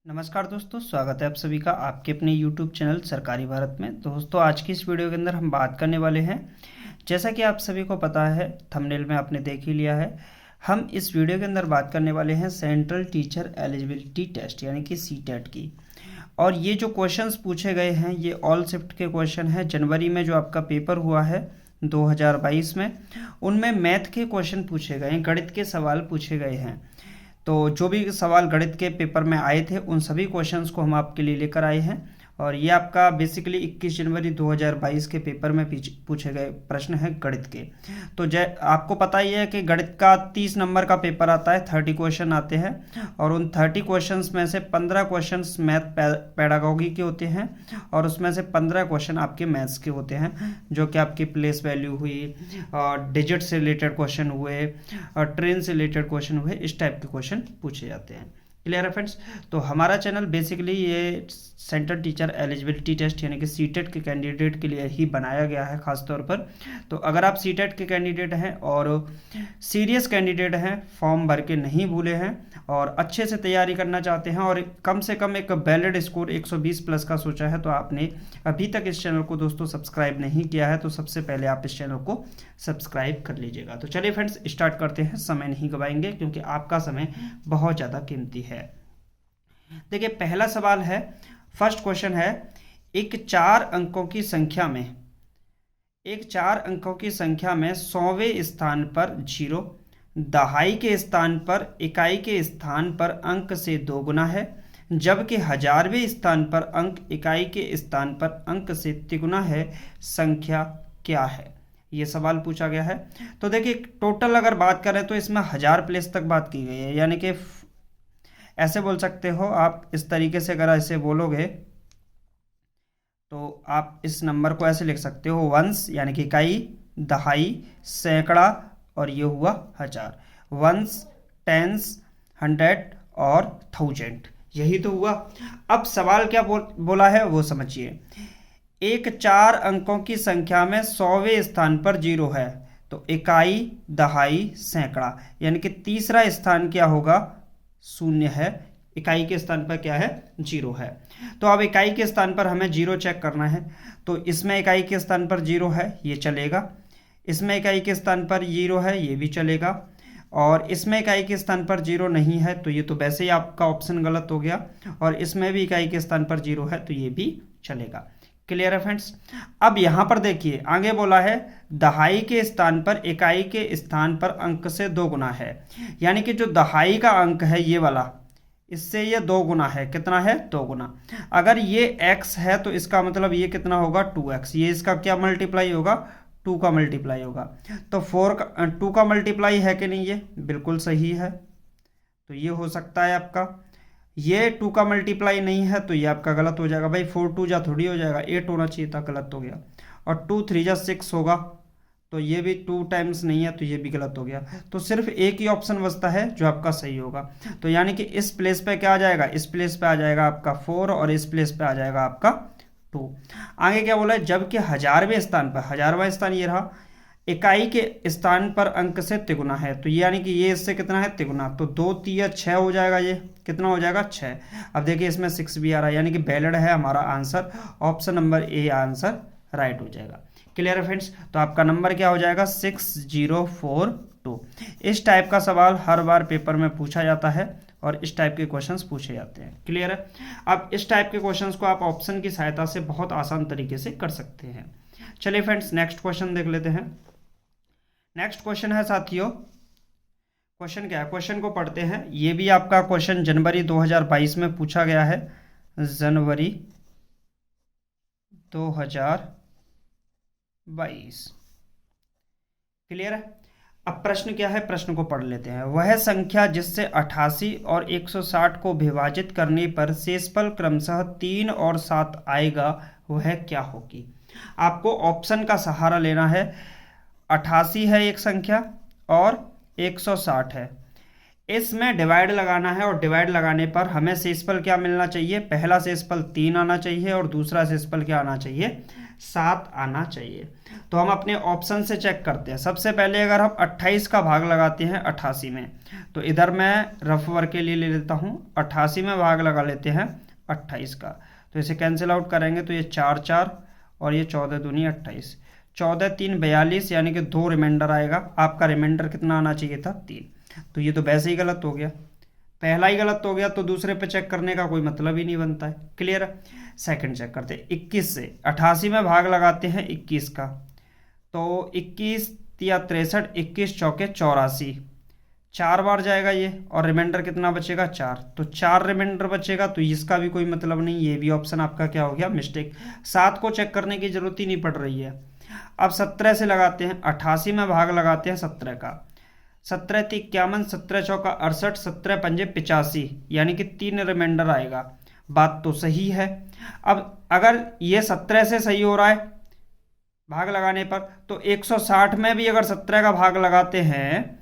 नमस्कार दोस्तों, स्वागत है आप सभी का आपके अपने YouTube चैनल सरकारी भारत में। तो दोस्तों, आज की इस वीडियो के अंदर हम बात करने वाले हैं, जैसा कि आप सभी को पता है, थंबनेल में आपने देख ही लिया है, हम इस वीडियो के अंदर बात करने वाले हैं सेंट्रल टीचर एलिजिबिलिटी टेस्ट यानी कि सीटेट की। और ये जो क्वेश्चंस पूछे गए हैं ये ऑल शिफ्ट के क्वेश्चन हैं। जनवरी में जो आपका पेपर हुआ है 2022 में, उनमें मैथ के क्वेश्चन पूछे गए हैं, गणित के सवाल पूछे गए हैं। तो जो भी सवाल गणित के पेपर में आए थे उन सभी क्वेश्चंस को हम आपके लिए लेकर आए हैं। और ये आपका बेसिकली 21 जनवरी 2022 के पेपर में पूछे गए प्रश्न हैं गणित के। तो आपको पता ही है कि गणित का 30 नंबर का पेपर आता है, 30 क्वेश्चन आते हैं और उन 30 क्वेश्चंस में से 15 क्वेश्चंस मैथ पेडागोगी के होते हैं और उसमें से 15 क्वेश्चन आपके मैथ्स के होते हैं, जो कि आपकी प्लेस वैल्यू हुई और डिजिट से रिलेटेड क्वेश्चन हुए और ट्रेन से रिलेटेड क्वेश्चन हुए, इस टाइप के क्वेश्चन पूछे जाते हैं। क्लियर है फ्रेंड्स? तो हमारा चैनल बेसिकली ये सेंट्रल टीचर एलिजिबिलिटी टेस्ट यानी कि सीटेट के कैंडिडेट के लिए ही बनाया गया है खास तौर पर। तो अगर आप सीटेट के कैंडिडेट हैं और सीरियस कैंडिडेट हैं, फॉर्म भर के नहीं भूले हैं और अच्छे से तैयारी करना चाहते हैं और कम से कम एक वैलिड स्कोर 120 प्लस का सोचा है, तो आपने अभी तक इस चैनल को दोस्तों सब्सक्राइब नहीं किया है तो सबसे पहले आप इस चैनल को सब्सक्राइब कर लीजिएगा। तो चलिए फ्रेंड्स, स्टार्ट करते हैं, समय नहीं गवाएंगे क्योंकि आपका समय बहुत ज़्यादा कीमती है। देखिए, पहला सवाल है, फर्स्ट क्वेश्चन है, एक 4 अंकों की संख्या में 100वें स्थान पर 0, दहाई के स्थान पर इकाई के स्थान पर अंक से 2 गुना है, जबकि 1000वें स्थान पर अंक इकाई के स्थान पर अंक से तिगुना है, संख्या क्या है? ये सवाल पूछा गया है। तो देखिए, टोटल अगर बात करें तो इसमें 1000 प्लेस तक बात की गई है, यानी कि ऐसे बोल सकते हो आप, इस तरीके से अगर ऐसे बोलोगे तो आप इस नंबर को ऐसे लिख सकते हो, वंस यानी कि इकाई, दहाई, सैकड़ा और ये हुआ 1000। वंस, टेंस, 100 और 1000, यही तो हुआ। अब सवाल क्या बोला है वो समझिए। एक 4 अंकों की संख्या में 100वें स्थान पर 0 है, तो इकाई, दहाई, सैकड़ा, यानी कि तीसरा स्थान क्या होगा? 0 है। इकाई के स्थान पर क्या है? 0 है। तो अब इकाई के स्थान पर हमें 0 चेक करना है, तो इसमें इकाई के स्थान पर 0 है, ये चलेगा। इसमें इकाई के स्थान पर 0 है, ये भी चलेगा। और इसमें इकाई के स्थान पर 0 नहीं है, तो ये तो वैसे ही आपका ऑप्शन गलत हो गया। और इसमें भी इकाई के स्थान पर 0 है, तो ये भी चलेगा। क्लियर है फ्रेंड्स? अब यहां पर देखिए, आगे बोला है दहाई के स्थान पर इकाई के स्थान पर अंक से 2 गुना है, यानी कि जो दहाई का अंक है ये वाला, इससे ये 2 गुना है। कितना है? 2 गुना। अगर ये x है तो इसका मतलब ये कितना होगा? 2x। ये इसका क्या मल्टीप्लाई होगा? 2 का मल्टीप्लाई होगा। तो 2 का मल्टीप्लाई है कि नहीं? ये बिल्कुल सही है, तो ये हो सकता है आपका। ये 2 का मल्टीप्लाई नहीं है तो ये आपका गलत हो जाएगा। भाई 4 2 जा थोड़ी हो जाएगा, 8 होना चाहिए था, गलत हो गया। और 2 3 जा 6 होगा, तो ये भी 2 टाइम्स नहीं है, तो ये भी गलत हो गया। तो सिर्फ एक ही ऑप्शन बचता है जो आपका सही होगा। तो यानी कि इस प्लेस पे क्या आ जाएगा? इस प्लेस पे आ जाएगा आपका 4 और इस प्लेस पे आ जाएगा आपका 2। आगे क्या बोला है? जबकि 1000वें स्थान पर, 1000वां स्थान ये रहा, इकाई के स्थान पर अंक से तिगुना है, तो यानी कि ये इससे कितना है? तिगुना। तो 2 3 6 हो जाएगा, ये कितना हो जाएगा? 6। अब देखिए इसमें 6 भी आ रहा है, यानी कि वैलिड है हमारा answer. Option number A answer right हो जाएगा। क्लियर है फ्रेंड्स? तो आपका नंबर क्या हो जाएगा? 6042। इस टाइप का सवाल हर बार पेपर में पूछा जाता है और इस टाइप के क्वेश्चंस पूछे जाते हैं। क्लियर है? अब इस टाइप के क्वेश्चंस को आप ऑप्शन की सहायता से बहुत आसान तरीके से कर सकते हैं। चलिए फ्रेंड्स, नेक्स्ट क्वेश्चन देख लेते हैं। नेक्स्ट क्वेश्चन है साथियों, क्वेश्चन क्या है? क्वेश्चन को पढ़ते हैं। ये भी आपका क्वेश्चन जनवरी 2022 में पूछा गया है, जनवरी 2022। क्लियर है? अब प्रश्न क्या है, प्रश्न को पढ़ लेते हैं। वह संख्या जिससे 88 और 160 को विभाजित करने पर शेषफल क्रमशः 3 और 7 आएगा, वह क्या होगी? आपको ऑप्शन का सहारा लेना है। 88 है एक संख्या और 160 है, इसमें डिवाइड लगाना है और डिवाइड लगाने पर हमें शेषफल क्या मिलना चाहिए? पहला शेषफल 3 आना चाहिए और दूसरा शेषफल क्या आना चाहिए? 7 आना चाहिए। तो हम अपने ऑप्शन से चेक करते हैं। सबसे पहले अगर हम 28 का भाग लगाते हैं 88 में, तो इधर मैं रफ वर्क के लिए ले लेता हूँ, 88 में भाग लगा लेते हैं 28 का, तो इसे कैंसिल आउट करेंगे तो ये 4 4 और ये 14 दूनी 28, 14 3 42, यानी कि 2 रिमाइंडर आएगा। आपका रिमाइंडर कितना आना चाहिए था? 3। तो ये तो वैसे ही गलत हो गया, पहला ही गलत हो गया, तो दूसरे पे चेक करने का कोई मतलब ही नहीं बनता है। क्लियर है? सेकंड चेक करते हैं। 21 से 88 में भाग लगाते हैं 21 का, तो 21 या 63, 21 चौके 84, 4 बार जाएगा ये, और रिमाइंडर कितना बचेगा? 4। तो 4 रिमाइंडर बचेगा, तो इसका भी कोई मतलब नहीं, ये भी ऑप्शन आपका क्या हो गया? मिस्टेक। 7 को चेक करने की जरूरत ही नहीं पड़ रही है। अब 17 से लगाते हैं, 88 में भाग लगाते हैं 17 का, 17 × 51, 17 चौका 68, 17 पंजे 85, यानी कि 3 रिमाइंडर आएगा। बात तो सही है। अब अगर ये 17 से सही हो रहा है भाग लगाने पर, तो 160 में भी अगर 17 का भाग लगाते हैं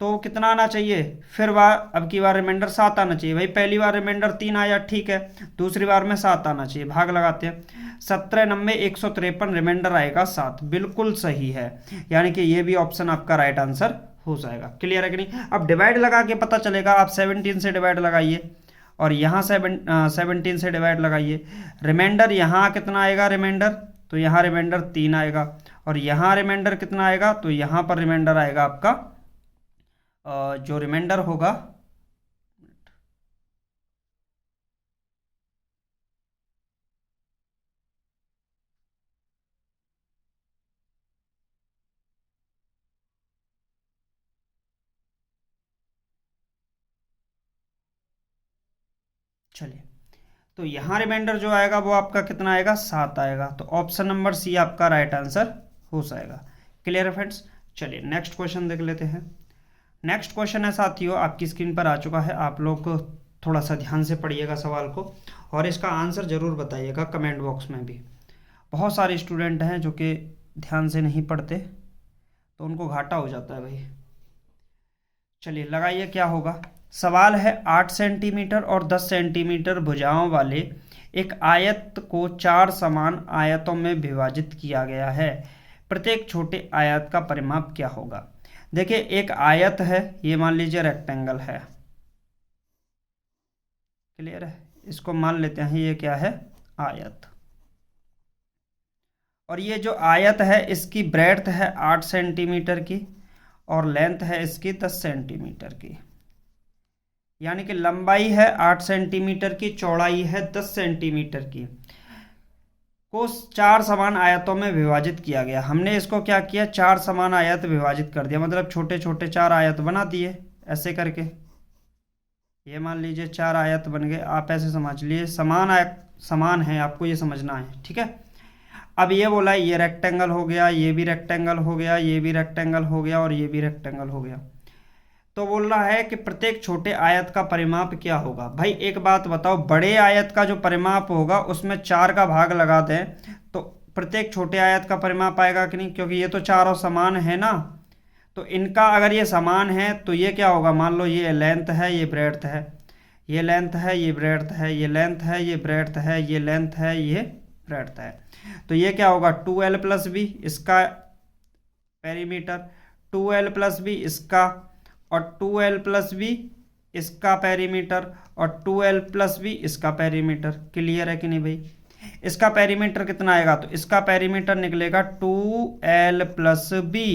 तो कितना आना चाहिए? फिर अब की बार रिमाइंडर 7 आना चाहिए। भाई पहली बार रिमाइंडर 3 आया, ठीक है, दूसरी बार में 7 आना चाहिए। भाग लगाते हैं, 17 90 153, रिमाइंडर आएगा 7, बिल्कुल सही है। यानी कि ये भी ऑप्शन आपका राइट आंसर हो जाएगा। क्लियर है कि नहीं? अब डिवाइड लगा के पता चलेगा। आप 17 से डिवाइड लगाइए और यहाँ 17 से डिवाइड लगाइए। रिमाइंडर यहाँ कितना आएगा? रिमाइंडर तो यहाँ रिमाइंडर 3 आएगा, और यहाँ रिमाइंडर कितना आएगा? तो यहाँ पर रिमाइंडर आएगा आपका जो रिमाइंडर होगा, चलिए, तो यहाँ रिमाइंडर जो आएगा वो आपका कितना आएगा? 7 आएगा। तो ऑप्शन नंबर सी आपका राइट आंसर हो जाएगा। क्लियर है फ्रेंड्स? चलिए नेक्स्ट क्वेश्चन देख लेते हैं। नेक्स्ट क्वेश्चन है साथियों, आपकी स्क्रीन पर आ चुका है। आप लोग थोड़ा सा ध्यान से पढ़िएगा सवाल को, और इसका आंसर ज़रूर बताइएगा कमेंट बॉक्स में भी। बहुत सारे स्टूडेंट हैं जो कि ध्यान से नहीं पढ़ते, तो उनको घाटा हो जाता है भाई। चलिए लगाइए क्या होगा। सवाल है, 8 सेंटीमीटर और 10 सेंटीमीटर भुजाओं वाले एक आयत को 4 समान आयतों में विभाजित किया गया है। प्रत्येक छोटे आयत का परिमाप क्या होगा? देखिए, एक आयत है, ये मान लीजिए रेक्टेंगल है। क्लियर है? इसको मान लेते हैं ये क्या है? आयत। और ये जो आयत है इसकी ब्रेड्थ है 8 सेंटीमीटर की, और लेंथ है इसकी 10 सेंटीमीटर की, यानी कि लंबाई है 8 सेंटीमीटर की, चौड़ाई है 10 सेंटीमीटर की, को 4 समान आयतों में विभाजित किया गया। हमने इसको क्या किया? 4 समान आयत विभाजित कर दिया, मतलब छोटे छोटे 4 आयत बना दिए ऐसे करके। ये मान लीजिए 4 आयत बन गए, आप ऐसे समझ लिए, समान आयत समान है, आपको ये समझना है, ठीक है। अब ये बोला ये रेक्टेंगल हो गया, ये भी रेक्टेंगल हो गया, ये भी रेक्टेंगल हो गया, और ये भी रेक्टेंगल हो गया। तो बोल रहा है कि प्रत्येक छोटे आयत का परिमाप क्या होगा। भाई एक बात बताओ, बड़े आयत का जो परिमाप होगा उसमें 4 का भाग लगा दें तो प्रत्येक छोटे आयत का परिमाप आएगा कि नहीं? क्योंकि ये तो चारों समान है ना, तो इनका अगर ये समान है तो ये क्या होगा? मान लो ये लेंथ है, ये ब्रेड्थ है, ये लेंथ है, ये ब्रेड्थ है, ये लेंथ है, ये ब्रेड्थ है, ये लेंथ है, ये ब्रेड्थ है। तो ये क्या होगा? 2l + b इसका पेरीमीटर, 2l + b इसका, और 2l + b इसका पेरीमीटर, और 2l + b इसका पेरीमीटर। क्लियर है कि नहीं भाई? इसका पेरीमीटर कितना आएगा? तो इसका पेरीमीटर निकलेगा 2l + b,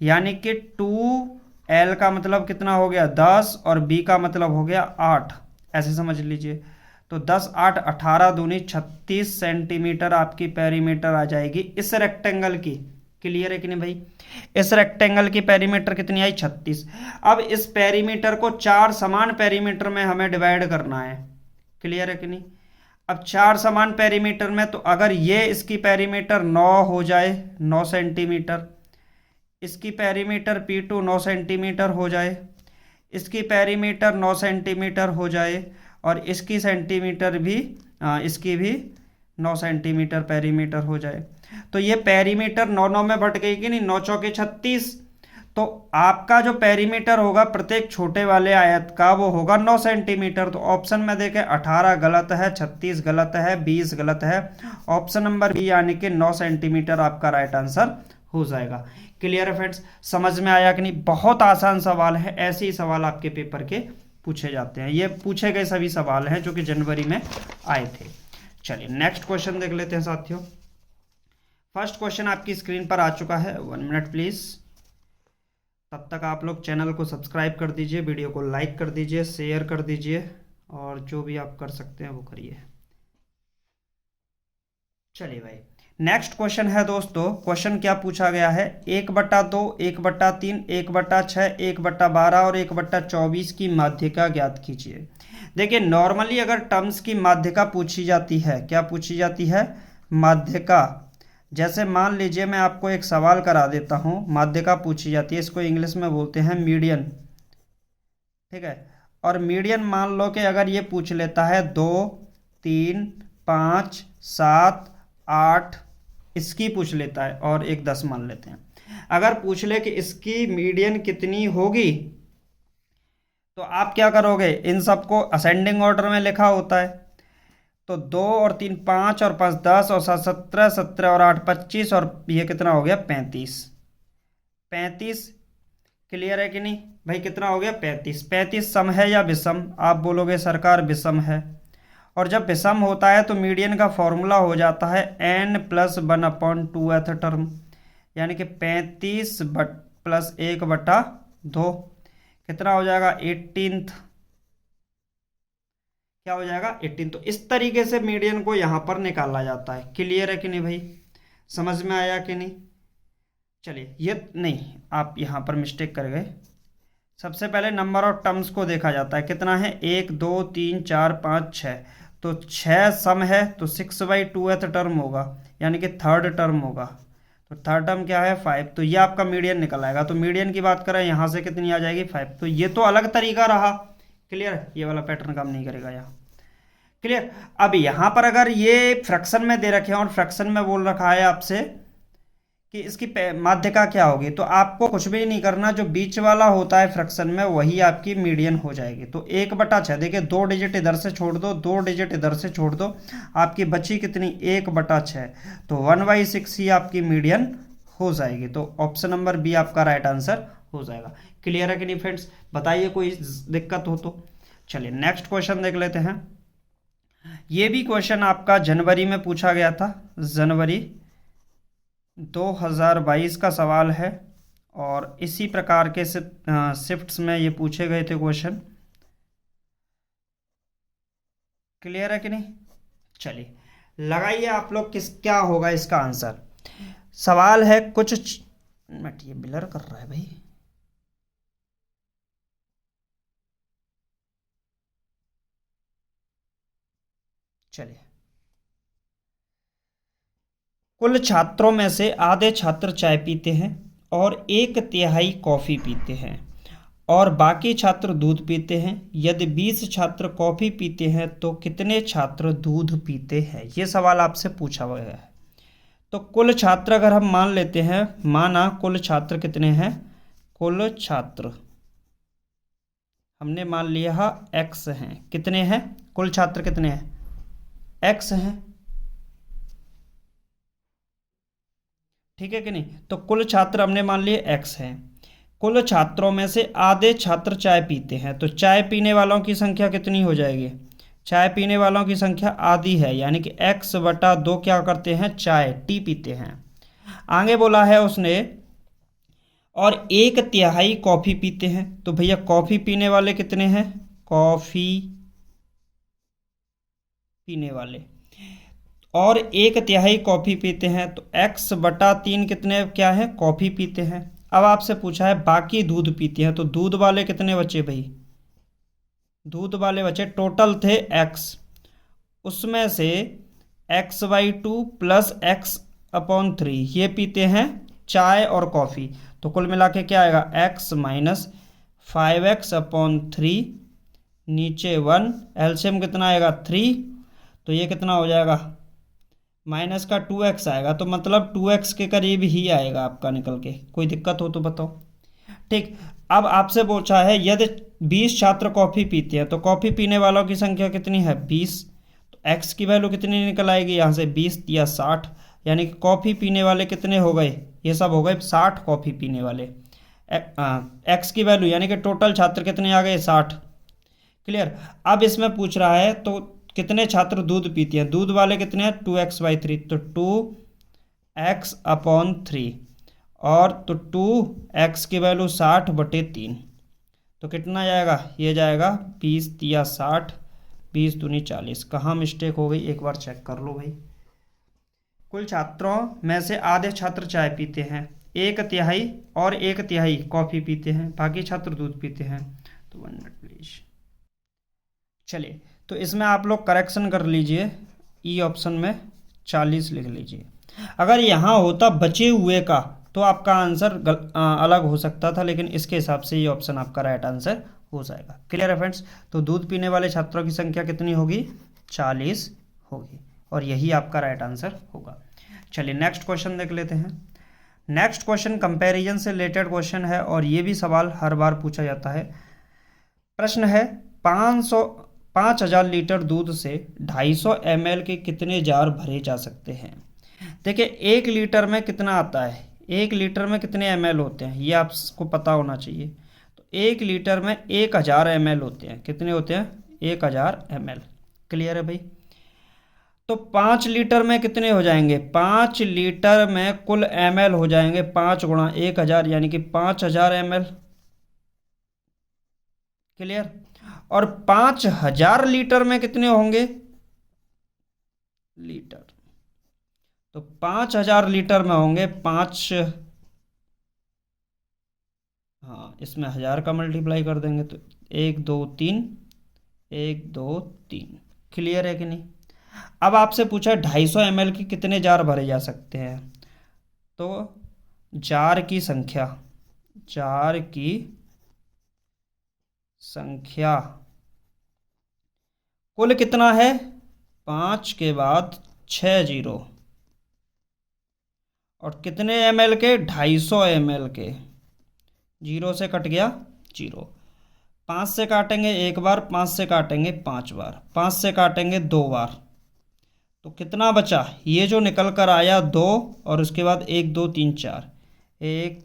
यानी कि 2l का मतलब कितना हो गया? 10, और b का मतलब हो गया 8, ऐसे समझ लीजिए। तो 10 8 18 दूनी 36 सेंटीमीटर आपकी पेरीमीटर आ जाएगी इस रेक्टेंगल की। क्लियर है कि नहीं भाई? इस रेक्टेंगल की पेरीमीटर कितनी आई? 36। अब इस पेरीमीटर को 4 समान पेरीमीटर में हमें डिवाइड करना है। क्लियर है कि नहीं? अब 4 समान पेरीमीटर में, तो अगर ये इसकी पेरीमीटर 9 हो जाए, 9 सेंटीमीटर, इसकी पेरीमीटर P2 9 सेंटीमीटर हो जाए, इसकी पेरीमीटर 9 सेंटीमीटर हो जाए, और इसकी सेंटीमीटर भी इसकी भी 9 सेंटीमीटर पेरीमीटर हो जाए, तो ये पेरीमीटर 9 9 में बट गई कि नहीं? 9 चौके 36, तो आपका जो पेरीमीटर होगा प्रत्येक छोटे वाले आयत का वो होगा 9 सेंटीमीटर। तो ऑप्शन में देखें 18 गलत है, 36 गलत है, 20 गलत है। ऑप्शन नंबर बी यानी कि 9 सेंटीमीटर आपका राइट आंसर हो जाएगा। क्लियर है फ्रेंड्स, समझ में आया कि नहीं? बहुत आसान सवाल है, ऐसे ही सवाल आपके पेपर के पूछे जाते हैं। ये पूछे गए सभी सवाल हैं जो कि जनवरी में आए थे। चलिए नेक्स्ट क्वेश्चन देख लेते हैं साथियों। फर्स्ट क्वेश्चन आपकी स्क्रीन पर आ चुका है। 1 मिनट प्लीज। तब तक आप लोग चैनल को सब्सक्राइब कर दीजिए, वीडियो को लाइक कर दीजिए, शेयर कर दीजिए और जो भी आप कर सकते हैं वो करिए। चलिए भाई, नेक्स्ट क्वेश्चन है दोस्तों। क्वेश्चन क्या पूछा गया है? 1/2, 1/3, 1/6, 1/12 और 1/24 की माध्यिका ज्ञात कीजिए। देखिए नॉर्मली अगर टर्म्स की माध्यिका पूछी जाती है, क्या पूछी जाती है? माध्यिका। जैसे मान लीजिए मैं आपको एक सवाल करा देता हूँ, माध्यिका पूछी जाती है, इसको इंग्लिश में बोलते हैं मीडियन, ठीक है। और मीडियन मान लो कि अगर ये पूछ लेता है 2, 3, 5, 7, 8, इसकी पूछ लेता है और एक 10 मान लेते हैं। अगर पूछ ले कि इसकी मीडियन कितनी होगी, तो आप क्या करोगे? इन सबको असेंडिंग ऑर्डर में लिखा होता है। तो 2 और 3 5 और 5 10 और 7 17, 17 और 8 25 और ये कितना हो गया? 35। 35 क्लियर है कि नहीं भाई? कितना हो गया? 35। 35 सम है या विषम? आप बोलोगे सरकार विषम है। और जब विषम होता है तो मीडियन का फॉर्मूला हो जाता है n+1/2th टर्म, यानी कि 35 + 1/2 कितना हो जाएगा? 18th। क्या हो जाएगा? 18। तो इस तरीके से मीडियन को यहां पर निकाला जाता है। क्लियर है कि नहीं भाई? समझ में आया कि नहीं? चलिए, ये नहीं, आप यहां पर मिस्टेक कर गए। सबसे पहले नंबर ऑफ टर्म्स को देखा जाता है। कितना है? 1 2 3 4 5 6। तो 6 सम है तो 6/2th टर्म होगा, यानी कि थर्ड टर्म होगा। तो थर्ड टर्म क्या है? 5। तो ये आपका मीडियन निकल आएगा। तो मीडियन की बात करें यहां से कितनी आ जाएगी? 5। तो ये तो अलग तरीका रहा। क्लियर? ये वाला पैटर्न काम नहीं करेगा यहाँ। क्लियर? अब यहां पर अगर ये फ्रैक्शन में दे रखे हैं और फ्रैक्शन में बोल रखा है आपसे कि इसकी माध्यिका क्या होगी, तो आपको कुछ भी नहीं करना, जो बीच वाला होता है फ्रैक्शन में वही आपकी मीडियन हो जाएगी। तो 1/6, देखिए 2 डिजिट इधर से छोड़ दो, 2 डिजिट इधर से छोड़ दो, आपकी बची कितनी? 1/6। तो 1/6 ही आपकी मीडियन हो जाएगी। तो ऑप्शन नंबर बी आपका राइट आंसर हो जाएगा। क्लियर है कि नहीं फ्रेंड्स? बताइए कोई दिक्कत हो तो। चलिए नेक्स्ट क्वेश्चन देख लेते हैं। ये भी क्वेश्चन आपका जनवरी में पूछा गया था, जनवरी 2022 का सवाल है और इसी प्रकार के शिफ्ट्स में ये पूछे गए थे क्वेश्चन। क्लियर है कि नहीं? चलिए लगाइए आप लोग क्या होगा इसका आंसर। सवाल है कुछ मिनट, ये ब्लर कर रहा है भाई। चलिए, कुल छात्रों में से आधे छात्र चाय पीते हैं और 1/3 कॉफ़ी पीते हैं और बाकी छात्र दूध पीते हैं। यदि 20 छात्र कॉफ़ी पीते हैं तो कितने छात्र दूध पीते हैं? ये सवाल आपसे पूछा गया है। तो कुल छात्र अगर हम मान लेते हैं, माना कुल छात्र कितने हैं? कुल छात्र हमने मान लिया x हैं। कितने हैं? कुल छात्र कितने हैं? x हैं। ठीक है कि नहीं? तो कुल छात्र हमने मान लिए x हैं। कुल छात्रों में से आधे छात्र चाय पीते हैं, तो चाय पीने वालों की संख्या कितनी हो जाएगी? चाय पीने वालों की संख्या आधी है, यानी कि x/2 क्या करते हैं? चाय, टी पीते हैं। आगे बोला है उसने और 1/3 कॉफ़ी पीते हैं। तो भैया कॉफ़ी पीने वाले कितने हैं? कॉफ़ी पीने वाले और 1/3 कॉफ़ी पीते हैं, तो x/3 कितने क्या है? कॉफ़ी पीते हैं। अब आपसे पूछा है बाकी दूध पीते हैं, तो दूध वाले कितने बचे भाई? दूध वाले बचे टोटल थे x, उसमें से x/2 + x/3 ये पीते हैं चाय और कॉफ़ी। तो कुल मिला के क्या आएगा? x - 5x/3 नीचे 1, एलसीएम कितना आएगा? 3। तो ये कितना हो जाएगा? माइनस का 2x आएगा। तो मतलब 2x के करीब ही आएगा आपका निकल के। कोई दिक्कत हो तो बताओ। ठीक। अब आपसे पूछा है यदि 20 छात्र कॉफ़ी पीते हैं तो कॉफ़ी पीने वालों की संख्या कितनी है 20। तो एक्स की वैल्यू कितनी निकल आएगी यहाँ से 20 या 60, यानी कि कॉफ़ी पीने वाले कितने हो गए, ये सब हो गए 60 कॉफ़ी पीने वाले। एक्स की वैल्यू यानी कि टोटल छात्र कितने आ गए 60। क्लियर। अब इसमें पूछ रहा है तो कितने छात्र दूध पीते हैं, दूध वाले कितने हैं 2x/3, तो 2x/3 और तो 2x की वैल्यू 60/3, तो कितना जाएगा, ये जाएगा 20 या 60, 20 दूनी 40। कहाँ मिस्टेक हो गई एक बार चेक कर लो भाई। कुल छात्रों में से आधे छात्र चाय पीते हैं, 1/3 और 1/3 कॉफ़ी पीते हैं, बाकी छात्र दूध पीते हैं। तो 1 मिनट प्लीज। चलिए, तो इसमें आप लोग करेक्शन कर लीजिए, ई ऑप्शन में 40 लिख लीजिए। अगर यहाँ होता बचे हुए का तो आपका आंसर अलग हो सकता था, लेकिन इसके हिसाब से ये ऑप्शन आपका राइट आंसर हो जाएगा। क्लियर है फ्रेंड्स। तो दूध पीने वाले छात्रों की संख्या कितनी होगी 40 होगी, और यही आपका राइट आंसर होगा। चलिए नेक्स्ट क्वेश्चन देख लेते हैं। नेक्स्ट क्वेश्चन कंपैरिजन से रिलेटेड क्वेश्चन है, और ये भी सवाल हर बार पूछा जाता है। प्रश्न है 5000 लीटर दूध से 250 ml के कितने जार भरे जा सकते हैं। देखिए 1 लीटर में कितना आता है, 1 लीटर में कितने ml होते हैं ये आपको पता होना चाहिए। तो 1 लीटर में 1000 ml होते हैं, कितने होते हैं 1000 ml। क्लियर है भाई। तो 5 लीटर में कितने हो जाएंगे, 5 लीटर में कुल ml हो जाएंगे 5 गुणा 1000 यानी कि 5000 ml। क्लियर। और 5000 लीटर में कितने होंगे लीटर, तो 5000 लीटर में होंगे 5, हाँ इसमें 1000 का मल्टीप्लाई कर देंगे तो 1 2 3, 1 2 3। क्लियर है कि नहीं। अब आपसे पूछा 250 ml के कितने जार भरे जा सकते हैं, तो जार की संख्या, जार की संख्या कुल कितना है 5 के बाद 6 जीरो, और कितने ml के 250 ml के, जीरो से कट गया जीरो, 5 से काटेंगे एक बार, 5 से काटेंगे 5 बार, 5 से काटेंगे 2 बार, तो कितना बचा, ये जो निकल कर आया 2, और उसके बाद 1 2 3 4, 1